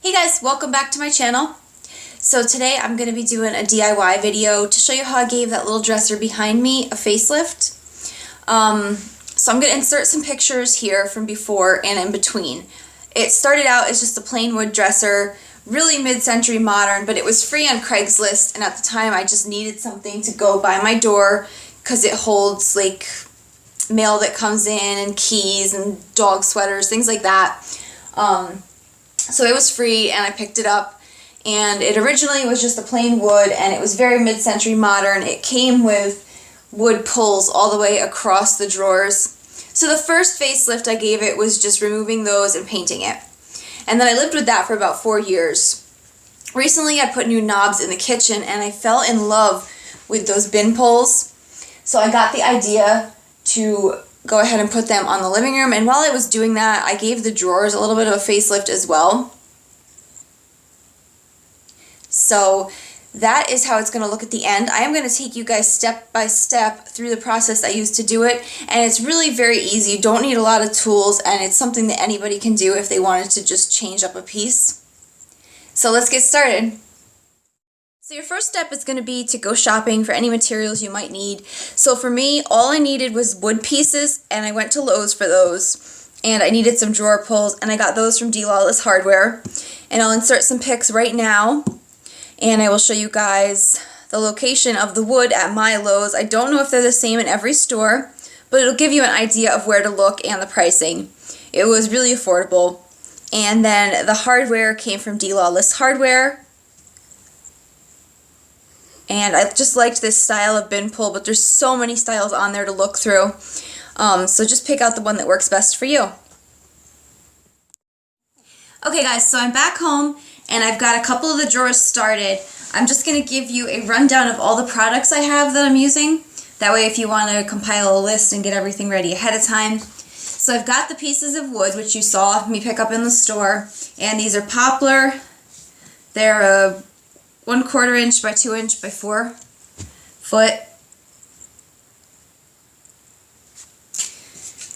Hey guys, welcome back to my channel. So today I'm going to be doing a DIY video to show you how I gave that little dresser behind me a facelift. So I'm going to insert some pictures here from before and in between. It started out as just a plain wood dresser, really mid-century modern, but it was free on Craigslist, and at the time I just needed something to go by my door because it holds like mail that comes in and keys and dog sweaters, things like that. So it was free and I picked it up, and it originally was just a plain wood and it was very mid-century modern. It came with wood pulls all the way across the drawers. So the first facelift I gave it was just removing those and painting it. And then I lived with that for about 4 years. Recently I put new knobs in the kitchen and I fell in love with those bin pulls. So I got the idea to go ahead and put them on the living room, and while I was doing that I gave the drawers a little bit of a facelift as well. So that is how it's going to look at the end. I am going to take you guys step by step through the process I used to do it, and it's really very easy. You don't need a lot of tools, and it's something that anybody can do if they wanted to just change up a piece. So let's get started. So your first step is going to be to go shopping for any materials you might need. So for me, all I needed was wood pieces, and I went to Lowe's for those. And I needed some drawer pulls, and I got those from Lawless Hardware. And I'll insert some pics right now, and I will show you guys the location of the wood at my Lowe's. I don't know if they're the same in every store, but it'll give you an idea of where to look and the pricing. It was really affordable. And then the hardware came from Lawless Hardware. And I just liked this style of bin pull, but there's so many styles on there to look through. So just pick out the one that works best for you. Okay guys, so I'm back home and I've got a couple of the drawers started. I'm just going to give you a rundown of all the products I have that I'm using. That way if you want to compile a list and get everything ready ahead of time. So I've got the pieces of wood, which you saw me pick up in the store. And these are poplar. They're a 1/4 inch by 2 inch by 4 foot.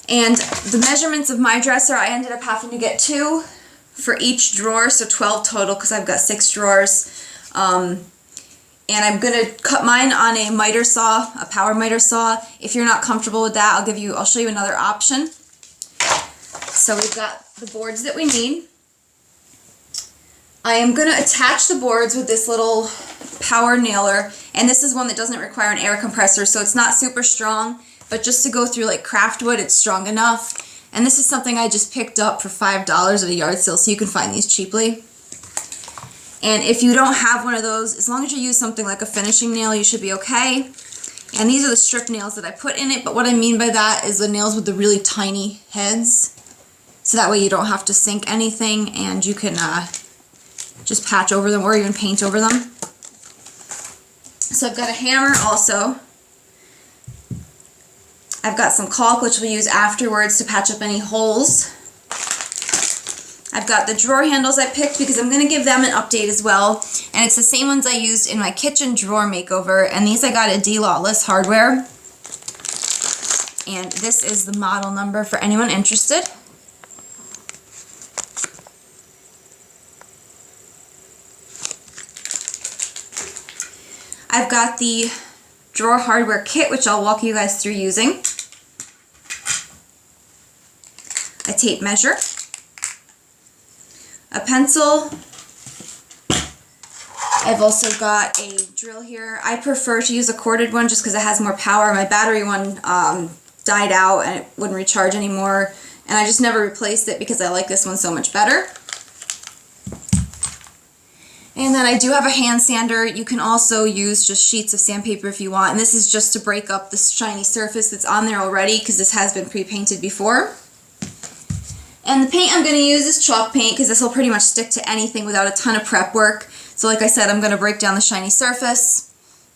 And the measurements of my dresser, I ended up having to get 2 for each drawer, so 12 total because I've got 6 drawers. And I'm going to cut mine on a miter saw, a power miter saw. If you're not comfortable with that, I'll show you another option. So we've got the boards that we need. I am going to attach the boards with this little power nailer, and this is one that doesn't require an air compressor, so it's not super strong, but just to go through like craft wood, it's strong enough. And this is something I just picked up for $5 at a yard sale, so you can find these cheaply. And if you don't have one of those, as long as you use something like a finishing nail, you should be okay. And these are the strip nails that I put in it, but what I mean by that is the nails with the really tiny heads, so that way you don't have to sink anything and you can just patch over them or even paint over them. So I've got a hammer also. I've got some caulk, which we'll use afterwards to patch up any holes. I've got the drawer handles I picked because I'm going to give them an update as well. And it's the same ones I used in my kitchen drawer makeover. And these I got at Lawless Hardware. And this is the model number for anyone interested. I've got the drawer hardware kit, which I'll walk you guys through using. A tape measure, a pencil. I've also got a drill here. I prefer to use a corded one just because it has more power. My battery one died out and it wouldn't recharge anymore, and I just never replaced it because I like this one so much better. And then I do have a hand sander. You can also use just sheets of sandpaper if you want. And this is just to break up the shiny surface that's on there already because this has been pre-painted before. And the paint I'm going to use is chalk paint because this will pretty much stick to anything without a ton of prep work. So like I said, I'm going to break down the shiny surface.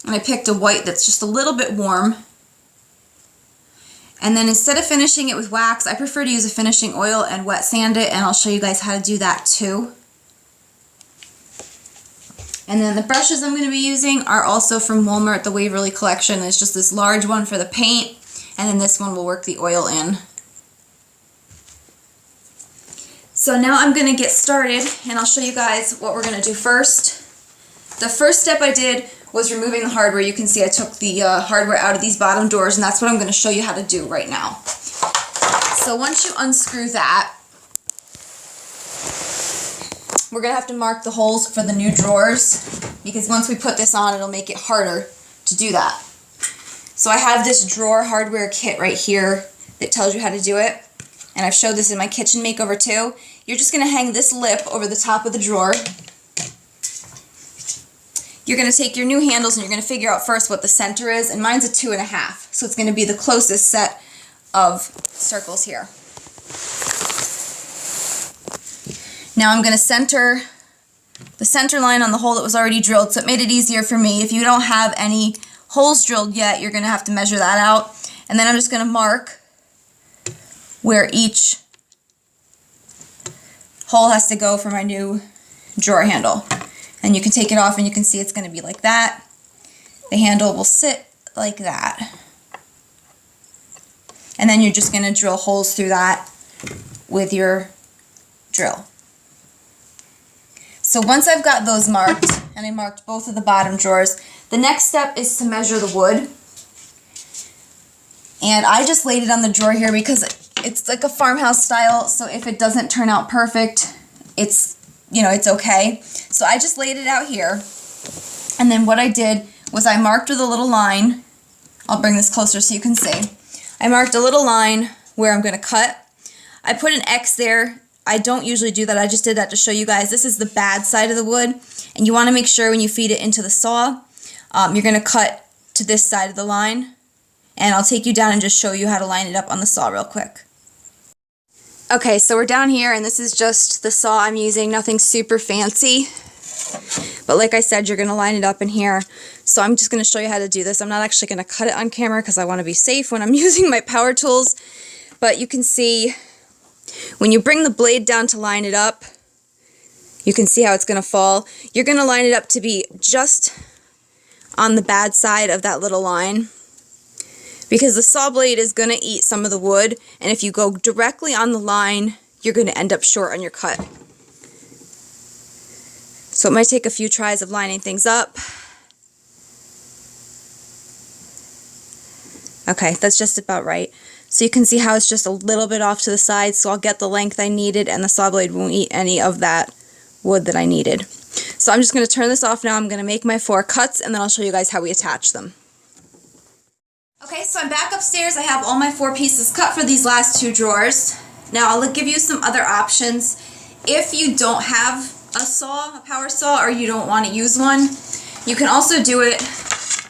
And I picked a white that's just a little bit warm. And then instead of finishing it with wax, I prefer to use a finishing oil and wet sand it. And I'll show you guys how to do that too. And then the brushes I'm going to be using are also from Walmart, the Waverly collection. It's just this large one for the paint, and then this one will work the oil in. So now I'm going to get started, and I'll show you guys what we're going to do first. The first step I did was removing the hardware. You can see I took the hardware out of these bottom drawers, and that's what I'm going to show you how to do right now. So once you unscrew that, we're going to have to mark the holes for the new drawers, because once we put this on, it'll make it harder to do that. So I have this drawer hardware kit right here that tells you how to do it, and I've showed this in my kitchen makeover too. You're just going to hang this lip over the top of the drawer. You're going to take your new handles and you're going to figure out first what the center is, and mine's a 2.5, so it's going to be the closest set of circles here. Now I'm going to center the center line on the hole that was already drilled, so it made it easier for me. If you don't have any holes drilled yet, you're going to have to measure that out. And then I'm just going to mark where each hole has to go for my new drawer handle. And you can take it off and you can see it's going to be like that. The handle will sit like that. And then you're just going to drill holes through that with your drill. So once I've got those marked, and I marked both of the bottom drawers, the next step is to measure the wood. And I just laid it on the drawer here because it's like a farmhouse style, so if it doesn't turn out perfect, it's okay. So I just laid it out here. And then what I did was I marked with a little line. I'll bring this closer so you can see. I marked a little line where I'm going to cut. I put an X there. I don't usually do that. I just did that to show you guys. This is the bad side of the wood, and you want to make sure when you feed it into the saw, you're going to cut to this side of the line, and I'll take you down and just show you how to line it up on the saw real quick. Okay, so we're down here, and this is just the saw I'm using, nothing super fancy, but like I said, you're going to line it up in here. So I'm just going to show you how to do this. I'm not actually going to cut it on camera because I want to be safe when I'm using my power tools, but you can see when you bring the blade down to line it up, you can see how it's going to fall. You're going to line it up to be just on the bad side of that little line, because the saw blade is going to eat some of the wood, and if you go directly on the line, you're going to end up short on your cut. So it might take a few tries of lining things up. Okay, that's just about right. So you can see how it's just a little bit off to the side, so I'll get the length I needed and the saw blade won't eat any of that wood that I needed. So I'm just going to turn this off now. I'm going to make my 4 cuts, and then I'll show you guys how we attach them. Okay, so I'm back upstairs. I have all my 4 pieces cut for these last 2 drawers. Now I'll give you some other options. If you don't have a saw, a power saw, or you don't want to use one, you can also do it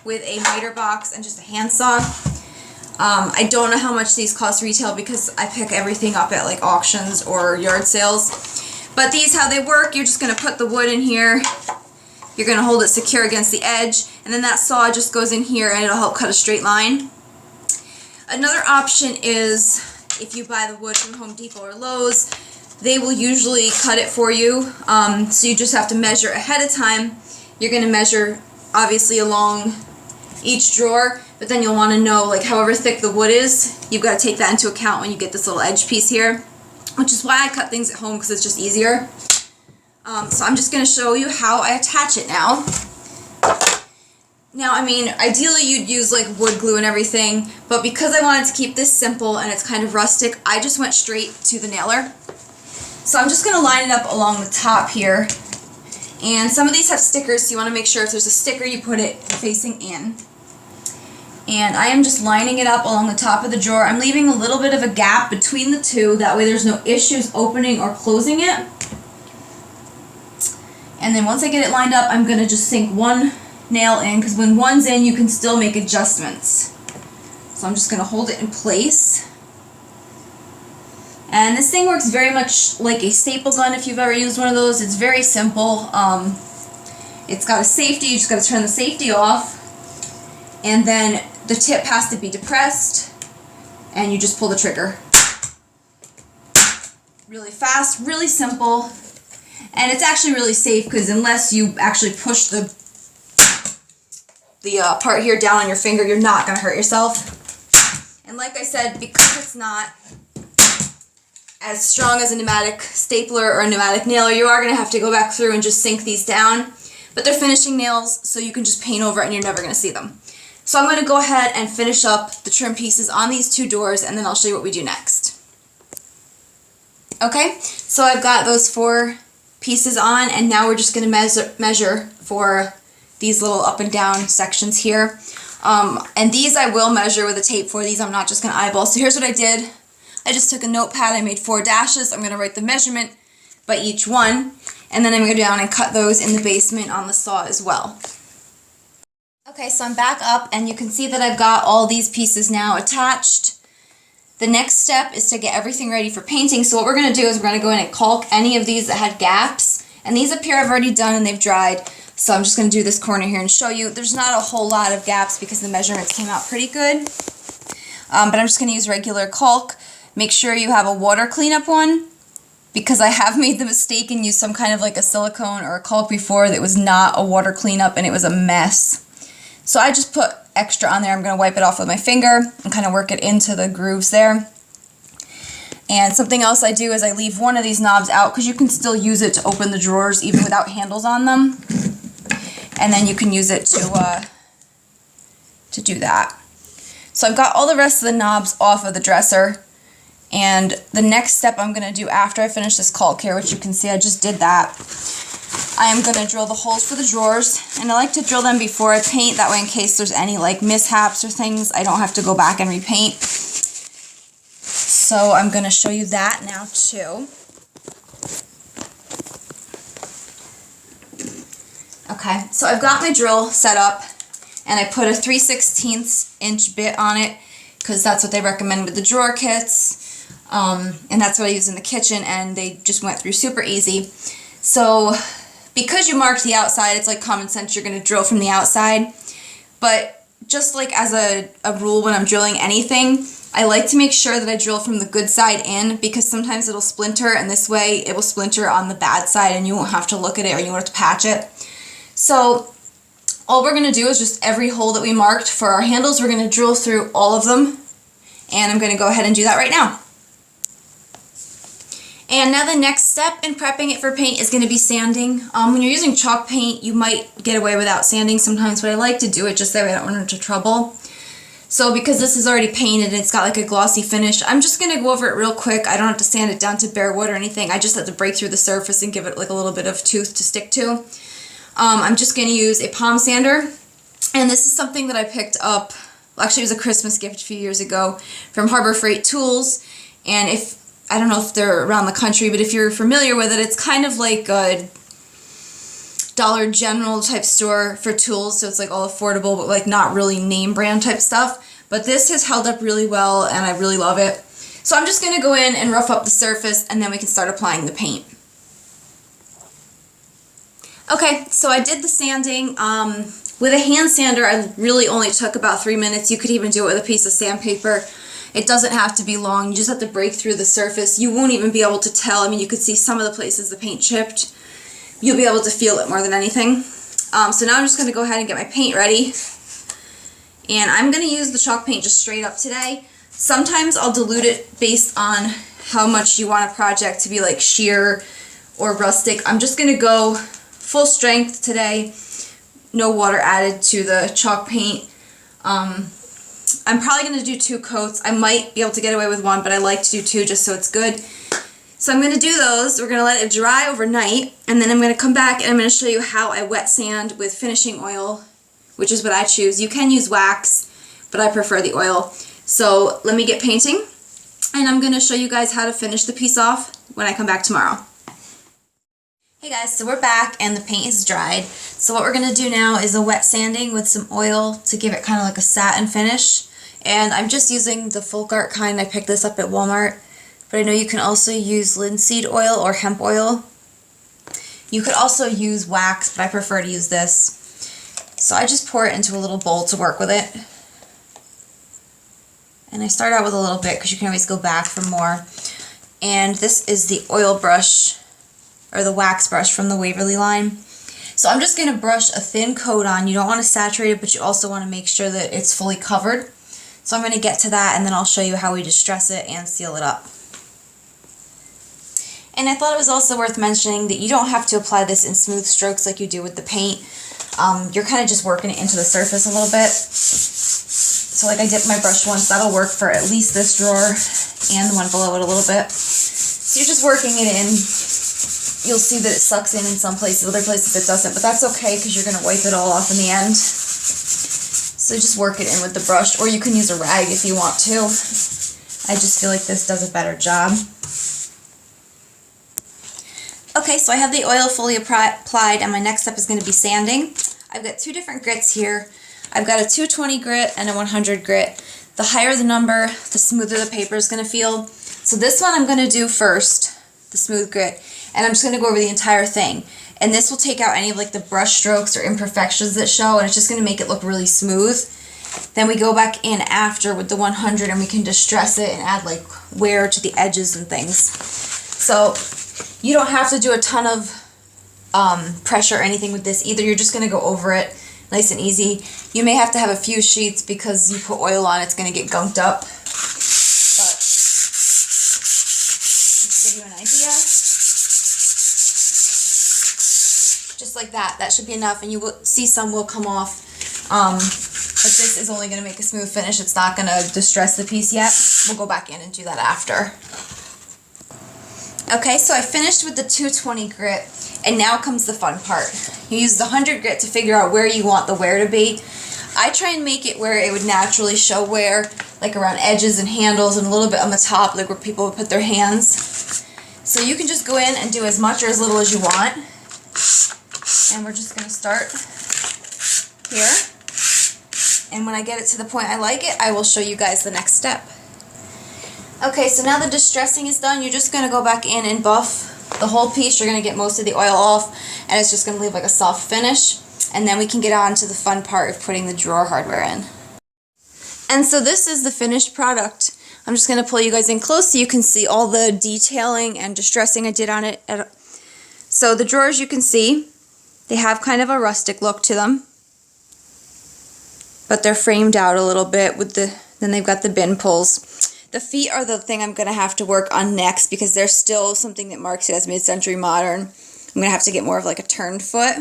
with a miter box and just a handsaw. I don't know how much these cost retail because I pick everything up at like auctions or yard sales. But these, how they work, you're just going to put the wood in here. You're going to hold it secure against the edge, and then that saw just goes in here and it'll help cut a straight line. Another option is if you buy the wood from Home Depot or Lowe's, they will usually cut it for you. So you just have to measure ahead of time. You're going to measure obviously along each drawer, but then you'll want to know like however thick the wood is. You've got to take that into account when you get this little edge piece here, which is why I cut things at home because it's just easier. So I'm just going to show you how I attach it now. Now, I mean, ideally you'd use like wood glue and everything, but because I wanted to keep this simple and it's kind of rustic, I just went straight to the nailer. So I'm just going to line it up along the top here. And some of these have stickers, so you want to make sure if there's a sticker you put it facing in. And I am just lining it up along the top of the drawer. I'm leaving a little bit of a gap between the two, that way there's no issues opening or closing it. And then once I get it lined up, I'm going to just sink one nail in, because when one's in, you can still make adjustments. So I'm just going to hold it in place. And this thing works very much like a staple gun if you've ever used one of those. It's very simple. It's got a safety. You just got to turn the safety off. And then the tip has to be depressed. And you just pull the trigger. Really fast, really simple. And it's actually really safe because unless you actually push the part here down on your finger, you're not going to hurt yourself. And like I said, because it's not as strong as a pneumatic stapler or a pneumatic nailer, you are going to have to go back through and just sink these down. But they're finishing nails, so you can just paint over it and you're never going to see them. So I'm going to go ahead and finish up the trim pieces on these two doors, and then I'll show you what we do next. Okay, so I've got those 4 pieces on, and now we're just going to measure for these little up and down sections here. And these I will measure with a tape for these. I'm not just going to eyeball. So here's what I did. I just took a notepad. I made 4 dashes. I'm going to write the measurement by each one. And then I'm going to go down and cut those in the basement on the saw as well. Okay, so I'm back up, and you can see that I've got all these pieces now attached. The next step is to get everything ready for painting. So what we're going to do is we're going to go in and caulk any of these that had gaps. And these up here I've already done and they've dried. So I'm just going to do this corner here and show you. There's not a whole lot of gaps because the measurements came out pretty good. But I'm just going to use regular caulk. Make sure you have a water cleanup one, because I have made the mistake and used some kind of like a silicone or a caulk before that was not a water cleanup and it was a mess. So I just put extra on there. I'm going to wipe it off with my finger and kind of work it into the grooves there. And something else I do is I leave one of these knobs out because you can still use it to open the drawers even without handles on them. And then you can use it to do that. So I've got all the rest of the knobs off of the dresser. And the next step I'm going to do after I finish this caulk here, which you can see I just did that, I am going to drill the holes for the drawers. And I like to drill them before I paint, that way in case there's any like mishaps or things, I don't have to go back and repaint. So I'm going to show you that now too. Okay, so I've got my drill set up, and I put a 3/16 inch bit on it because that's what they recommend with the drawer kits. And that's what I use in the kitchen, and they just went through super easy. So because you marked the outside, it's like common sense, you're going to drill from the outside. But just like as a rule when I'm drilling anything, I like to make sure that I drill from the good side in, because sometimes it'll splinter, and this way it will splinter on the bad side and you won't have to look at it or you won't have to patch it. So all we're going to do is just every hole that we marked for our handles, we're going to drill through all of them. And I'm going to go ahead and do that right now. And now the next step in prepping it for paint is going to be sanding. When you're using chalk paint, you might get away without sanding sometimes, but I like to do it just that way I don't run into trouble. So because this is already painted and it's got like a glossy finish, I'm just going to go over it real quick. I don't have to sand it down to bare wood or anything. I just have to break through the surface and give it like a little bit of tooth to stick to. I'm just going to use a palm sander, and this is something that I picked up, well, actually it was a Christmas gift a few years ago from Harbor Freight Tools. And I don't know if they're around the country, but if you're familiar with it, it's kind of like a Dollar General type store for tools, so it's like all affordable but like not really name brand type stuff. But this has held up really well and I really love it. So I'm just going to go in and rough up the surface, and then we can start applying the paint. Okay, so I did the sanding. With a hand sander, I really only took about 3 minutes. You could even do it with a piece of sandpaper. It doesn't have to be long. You just have to break through the surface. You won't even be able to tell. I mean, you could see some of the places the paint chipped. You'll be able to feel it more than anything. So now I'm just going to go ahead and get my paint ready. And I'm going to use the chalk paint just straight up today. Sometimes I'll dilute it based on how much you want a project to be like sheer or rustic. I'm just going to go full strength today. No water added to the chalk paint. I'm probably going to do 2 coats. I might be able to get away with 1, but I like to do 2 just so it's good. So I'm going to do those. We're going to let it dry overnight, and then I'm going to come back and I'm going to show you how I wet sand with finishing oil, which is what I choose. You can use wax, but I prefer the oil. So let me get painting, and I'm going to show you guys how to finish the piece off when I come back tomorrow. Hey guys, so we're back and the paint is dried. So what we're going to do now is a wet sanding with some oil to give it kind of like a satin finish. And I'm just using the Folk Art kind. I picked this up at Walmart. But I know you can also use linseed oil or hemp oil. You could also use wax, but I prefer to use this. So I just pour it into a little bowl to work with it. And I start out with a little bit because you can always go back for more. And this is the oil brush, or the wax brush from the Waverly line. So I'm just going to brush a thin coat on. You don't want to saturate it, but you also want to make sure that it's fully covered. So I'm going to get to that, and then I'll show you how we distress it and seal it up. And I thought it was also worth mentioning that you don't have to apply this in smooth strokes like you do with the paint. You're kind of just working it into the surface a little bit. So like I dipped my brush once, that'll work for at least this drawer and the one below it a little bit. So you're just working it in. You'll see that it sucks in some places, other places it doesn't, but that's okay because you're going to wipe it all off in the end. So just work it in with the brush, or you can use a rag if you want to. I just feel like this does a better job. Okay, so I have the oil fully applied, and my next step is going to be sanding. I've got two different grits here. I've got a 220 grit and a 100 grit. The higher the number, the smoother the paper is going to feel. So this one I'm going to do first, the smooth grit, and I'm just going to go over the entire thing. And this will take out any of like the brush strokes or imperfections that show, and it's just going to make it look really smooth. Then we go back in after with the 100, and we can distress it and add like wear to the edges and things. So you don't have to do a ton of pressure or anything with this either. You're just going to go over it nice and easy. You may have to have a few sheets because you put oil on, it's going to get gunked up. But just to give you an idea, just like that. That should be enough, and you will see some will come off. But this is only going to make a smooth finish. It's not going to distress the piece yet. We'll go back in and do that after. Okay, so I finished with the 220 grit, and now comes the fun part. You use the 100 grit to figure out where you want the wear to be. I try and make it where it would naturally show wear, like around edges and handles and a little bit on the top, like where people would put their hands. So you can just go in and do as much or as little as you want. And we're just going to start here. And when I get it to the point I like it, I will show you guys the next step. Okay, so now the distressing is done, you're just going to go back in and buff the whole piece. You're going to get most of the oil off, and it's just going to leave like a soft finish. And then we can get on to the fun part of putting the drawer hardware in. And so this is the finished product. I'm just going to pull you guys in close so you can see all the detailing and distressing I did on it. So the drawers, you can see, they have kind of a rustic look to them, but they're framed out a little bit with then they've got the bin pulls. The feet are the thing I'm going to have to work on next because they're still something that marks it as mid-century modern. I'm going to have to get more of like a turned foot.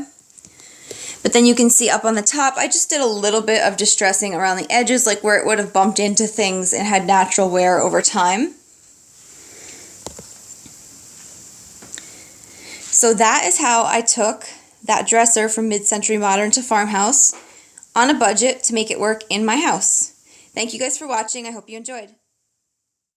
But then you can see up on the top, I just did a little bit of distressing around the edges, like where it would have bumped into things and had natural wear over time. So that is how I took that dresser from mid-century modern to farmhouse on a budget to make it work in my house. Thank you guys for watching. I hope you enjoyed.